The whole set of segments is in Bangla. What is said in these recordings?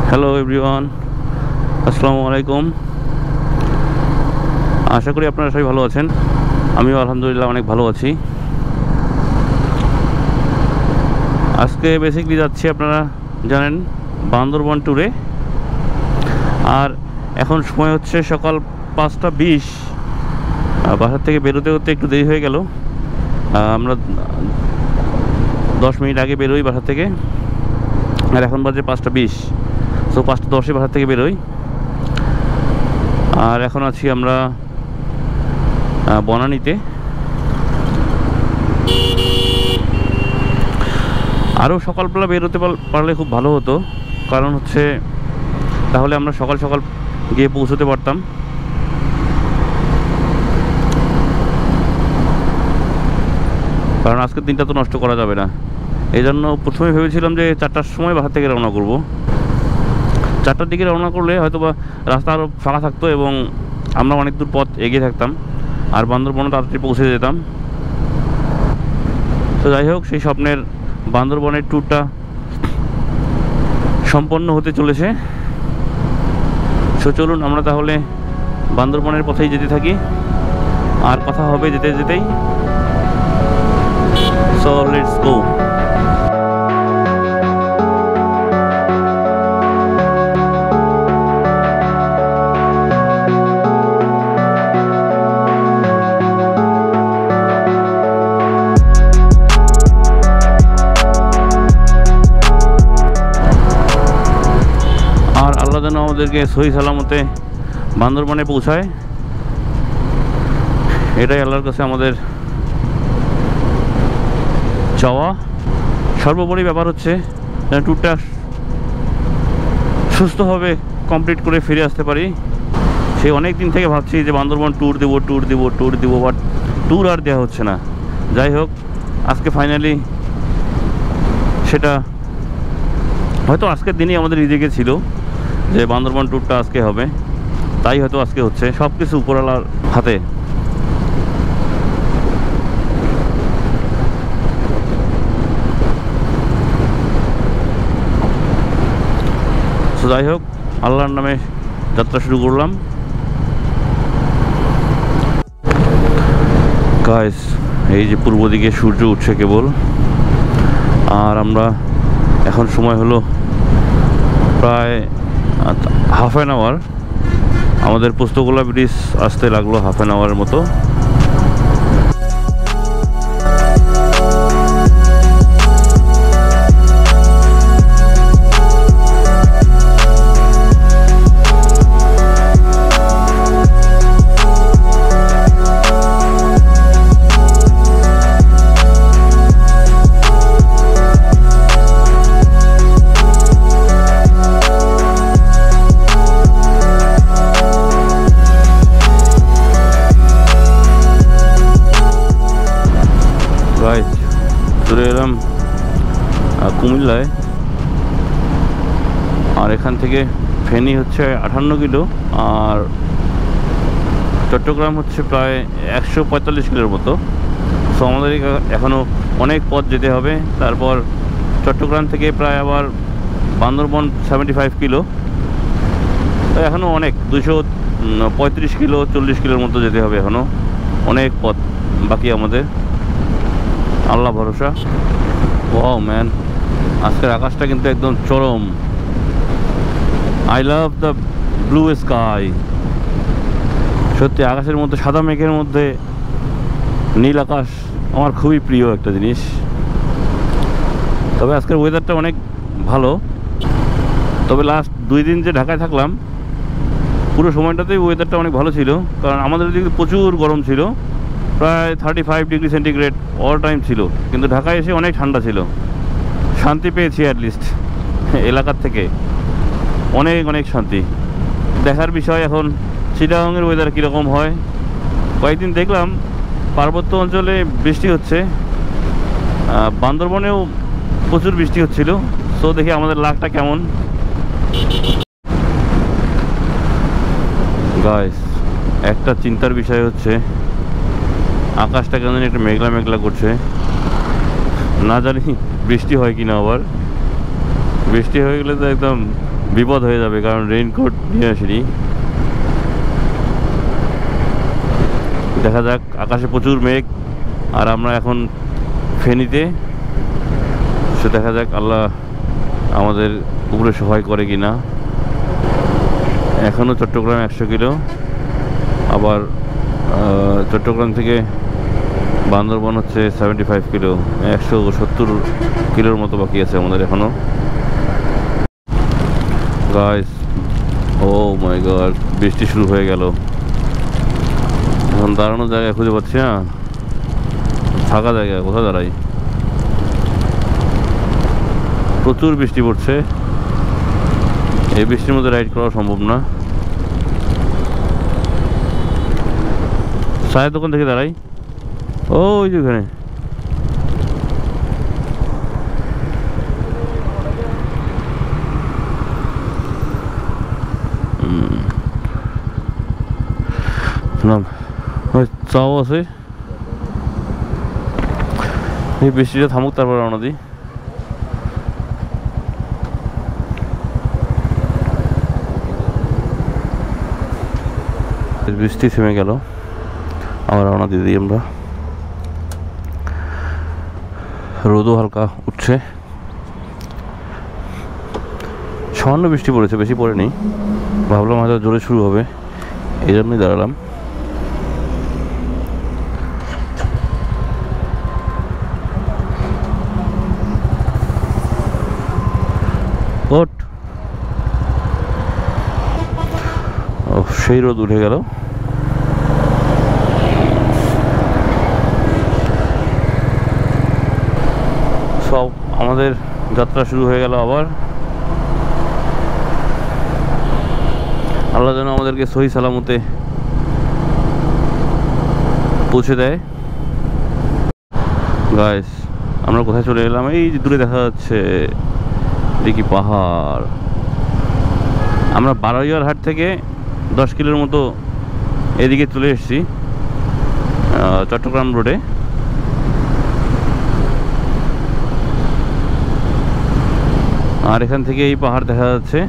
হ্যালো এভরিওয়ান, আসসালামু আলাইকুম। আশা করি আপনারা সবাই ভালো আছেন। আমিও আলহামদুলিল্লাহ অনেক ভালো আছি। আজকে বেসিকলি যাচ্ছি, আপনারা জানেন, বান্দরবন ট্যুরে। আর এখন সময় হচ্ছে সকাল 5টা 20। বাসা থেকে বেরোতে হতে একটু দেরি হয়ে গেল। আমরা 10 মিনিট আগে বেরোই বাসা থেকে, আর এখন বাজে 5টা 20। সো 5টা 10-এ বাসা থেকে বেরোই। আর এখন আছি আমরা বনানীতে। আরও সকালবেলা বেরোতে পারলে খুব ভালো হতো, কারণ হচ্ছে তাহলে আমরা সকাল সকাল গিয়ে পৌঁছতে পারতাম। কারণ আজকের দিনটা তো নষ্ট করা যাবে না। এই জন্য প্রথমে ভেবেছিলাম যে 4টার সময় বাসা থেকে রওনা করব। 4টার দিকে রওনা করলে হয়তো বা রাস্তা আরও ফাঁকা থাকতো এবং আমরা অনেক দূর পথ এগিয়ে থাকতাম, আর বান্দরবনে তাড়াতাড়ি পৌঁছে যেতাম। তো যাই হোক, সেই স্বপ্নের বান্দরবনের ট্যুরটা সম্পন্ন হতে চলেছে। সো চলুন আমরা তাহলে বান্দরবনের পথেই যেতে থাকি, আর কথা হবে যেতে যেতেই। So let's go. যেন আমাদেরকে সহি সালামতে বান্দরবনে পৌঁছায়, এটাই আল্লাহর কাছে আমাদের চাওয়া। সর্বোপরি ব্যাপার হচ্ছে যেন ট্যুরটা সুস্থভাবে কমপ্লিট করে ফিরে আসতে পারি। সেই অনেক দিন থেকে ভাবছি যে বান্দরবন ট্যুর দেবো বাট ট্যুর আর দেওয়া হচ্ছে না। যাই হোক, আজকে ফাইনালি সেটা হয়তো আজকের দিনই আমাদের রিজিকে ছিল যে বান্দরবন ট্যুরটা আজকে হবে, তাই হয়তো আজকে হচ্ছে। সব কিছু উপরওয়ালার হাতে। তো যাই হোক, আল্লাহর নামে যাত্রা শুরু করলাম। গাইস, এই যে পূর্ব দিকে সূর্য উঠছে কেবল, আর আমরা এখন সময় হলো প্রায় হাফ অ্যান আওয়ার। আমাদের পোস্তগোলা ব্রিজ আসতে লাগলো হাফ অ্যান আওয়ারের মতো। চলে এলাম কুমিল্লায়, আর এখান থেকে ফেনী হচ্ছে 58 কিলো, আর চট্টগ্রাম হচ্ছে প্রায় 145 কিলোর মতো। সো আমাদের এখনও অনেক পথ যেতে হবে। তারপর চট্টগ্রাম থেকে প্রায় আবার বান্দরবন 75 কিলো। তো এখনও অনেক 235 কিলো 40 কিলোর মতো যেতে হবে। এখনও অনেক পথ বাকি আমাদের, আল্লাহ ভরসা। ওয়াও ম্যান, আজকের আকাশটা কিন্তু একদম চরম। I love the blue sky. সত্যি আকাশের মধ্যে, সাদা মেঘের মধ্যে নীল আকাশ আমার খুবই প্রিয় একটা জিনিস। তবে আজকের ওয়েদারটা অনেক ভালো। তবে লাস্ট 2 দিন যে ঢাকায় থাকলাম, পুরো সময়টাতেই ওয়েদারটা অনেক ভালো ছিল। কারণ আমাদের দিকে প্রচুর গরম ছিল, প্রায় 35 ডিগ্রি সেন্টিগ্রেড অল টাইম ছিল। কিন্তু ঢাকায় এসে অনেক ঠান্ডা ছিল। শান্তি পেয়েছি অ্যাটলিস্ট এলাকার থেকে, অনেক অনেক শান্তি। দেখার বিষয় এখন চিটাগংয়ের ওয়েদার কীরকম হয়। কয়েকদিন দেখলাম পার্বত্য অঞ্চলে বৃষ্টি হচ্ছে, বান্দরবনেও প্রচুর বৃষ্টি হচ্ছিল। সো দেখি আমাদের লাকটা কেমন। গাইস, একটা চিন্তার বিষয় হচ্ছে আকাশটা কেন একটা মেঘলা মেঘলা করছে। না জানি বৃষ্টি হয় কিনা। আবার বৃষ্টি হয়ে গেলে তো একদম বিপদ হয়ে যাবে, কারণ রেইনকোট নিয়ে আসিনি। দেখা যাক, আকাশে প্রচুর মেঘ আর আমরা এখন ফেনীতে। সে দেখা যাক আল্লাহ আমাদের উপরে সহায় করে কিনা। এখনও চট্টগ্রাম 100 কিলো, আবার চট্টগ্রাম থেকে বান্দরবন হচ্ছে 75 কিলো, 170 কিলোর মতো বাকি আছে আমাদের এখনো। গাইস, ও মাই গড, বৃষ্টি শুরু হয়ে গেল। এখন দাঁড়ানোর জায়গা খুঁজে পাচ্ছি না, ফাঁকা জায়গা কোথাও দাঁড়াই। প্রচুর বৃষ্টি পড়ছে, এই বৃষ্টির মধ্যে রাইড করা সম্ভব না। চায়ের দোকান থেকে দাঁড়াই, ওই যে ওখানে। চাও আছে, এই বৃষ্টিটা থামুক তারপর রওনা দিই। বৃষ্টি থেমে গেল, আবার রওনা দিয়ে দিই আমরা। রোদও হালকা উঠছে, সামান্য বৃষ্টি পড়েছে, বেশি পড়েনি। ভাবলাম হয়তো জোরে শুরু হবে, এই জন্যই দাঁড়ালাম। ওট, ও সেই রোদ উঠে গেল। সব আমাদের যাত্রা শুরু হয়ে গেল আবার। আল্লাহ যেন আমাদেরকে সহি সালামতে পৌঁছে দেয়। গাইস, আমরা কোথায় চলে এলাম? এই যে দূরে দেখা যাচ্ছে দেখি পাহাড়। আমরা বারোয়ার থেকে 10 কিলোর মতো এদিকে চলে এসেছি, চট্টগ্রাম রোডে। আর এখান থেকে এই পাহাড় দেখা যাচ্ছে।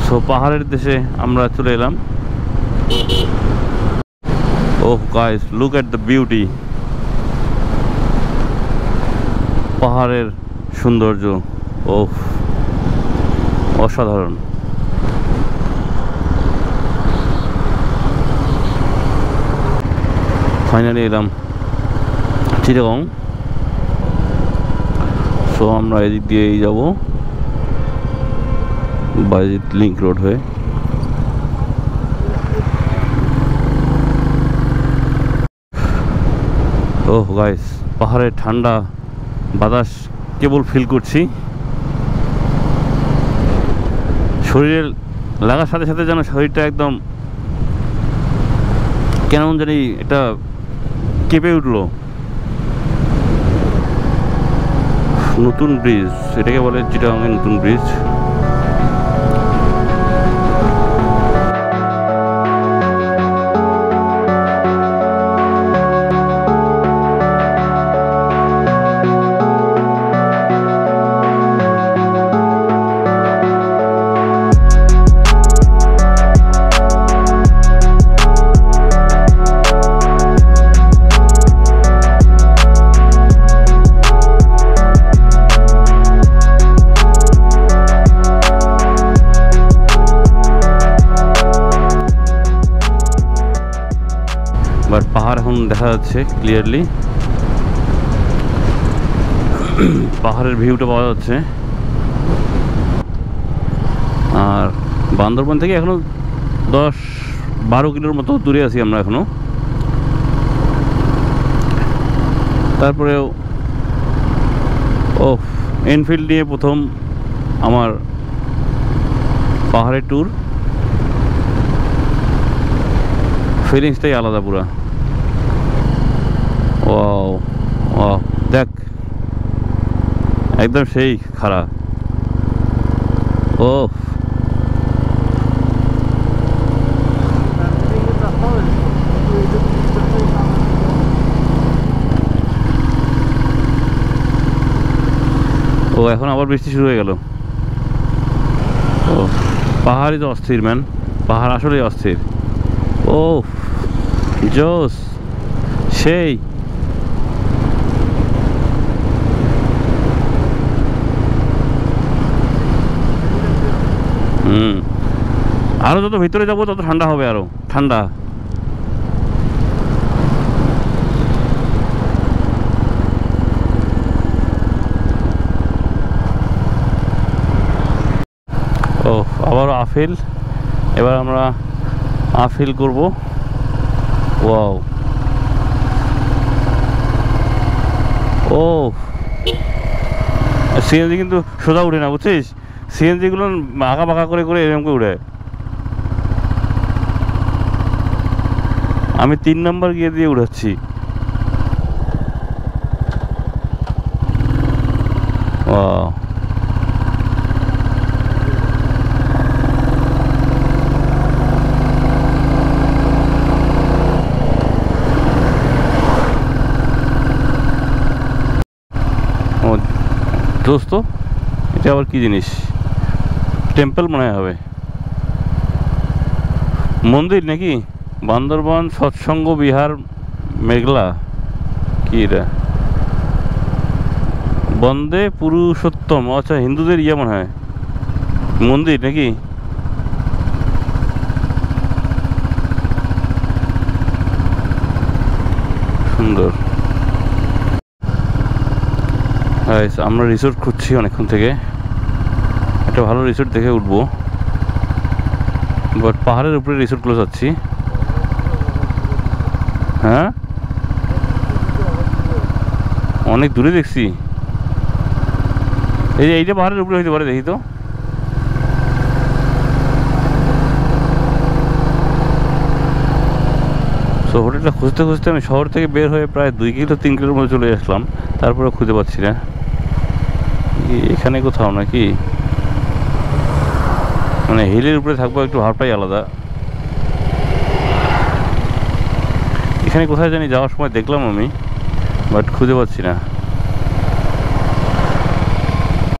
সো পাহাড়ের দেশে আমরা চলে এলাম। Oh guys, look at the beauty. পাহাড়ের সৌন্দর্য, ওহ অসাধারণ। ফাইনালি এলাম চিটাগং। সো আমরা এদিক দিয়েই যাব, বায়েজিদ লিংক রোড হয়ে। ওহ গাইস, পাহাড়ের ঠান্ডা বাতাস কেবল ফিল করছি। শরীরে লাগার সাথে সাথে যেন শরীরটা একদম কেমন জানি এটা কেঁপে উঠলো। নতুন ব্রিজ, এটাকে বলে চিটাগাংয়ের নতুন ব্রিজ। বাট পাহাড় এখন দেখা যাচ্ছে ক্লিয়ারলি, পাহাড়ের ভিউটা পাওয়া যাচ্ছে। আর বান্দরবন থেকে এখনো 10-12 কিলোর মতো দূরে আছি আমরা এখনো। তারপরেও ও এনফিল্ড নিয়ে প্রথম আমার পাহাড়ের ট্যুর, ফিলিংসটাই আলাদা পুরা। ওয়াও ওয়াও, দেখ একদম সেই খারাপ। ও ও এখন আবার বৃষ্টি শুরু হয়ে গেল। ও পাহাড়ই তো অস্থির ম্যান, পাহাড় আসলেই অস্থির। ও জোস, সেই আরো যত ভিতরে যাবো তত ঠান্ডা হবে, আরো ঠান্ডা। ও আবার আফিল, এবার আমরা আফিল করব। ওয়াও, ও সিএনজি কিন্তু সোজা উঠে না, বুঝছিস? সিএনজি গুলো আঁকা বাঁকা করে করে এরকম করে উঠে। আমি 3 নম্বর গিয়ে দিয়ে উঠাচ্ছি। ওয়াও, দোস্ত এটা আবার কি জিনিস? টেম্পল মনে হবে, মন্দির নাকি? বান্দরবান সৎসঙ্গ বিহার মেঘলা, কি এটা? বন্দে পুরুষোত্তম, আচ্ছা হিন্দুদের ইয়ে মনে হয়, মন্দির নাকি? সুন্দর। আমরা রিসোর্ট খুঁজছি অনেকক্ষণ থেকে, একটা ভালো রিসোর্ট দেখে উঠবো, বাট পাহাড়ের উপরে রিসোর্টগুলো যাচ্ছি। হ্যাঁ অনেক দূরে দেখছি, এই যে এইটা পাহাড়ের উপরে হইতে পারে, দেখি তো। তো হোটেলটা খুঁজতে খুঁজতে আমি শহর থেকে বের হয়ে প্রায় 2 কিলো 3 কিলোর মধ্যে চলে আসলাম, তারপরে খুঁজে পাচ্ছি না। এখানে কোথাও নাকি, মানে হিলের উপরে থাকবো, একটু ভাবটাই আলাদা। এখানে কোথায় জানি যাওয়ার সময় দেখলাম আমি, বাট খুঁজে পাচ্ছি না।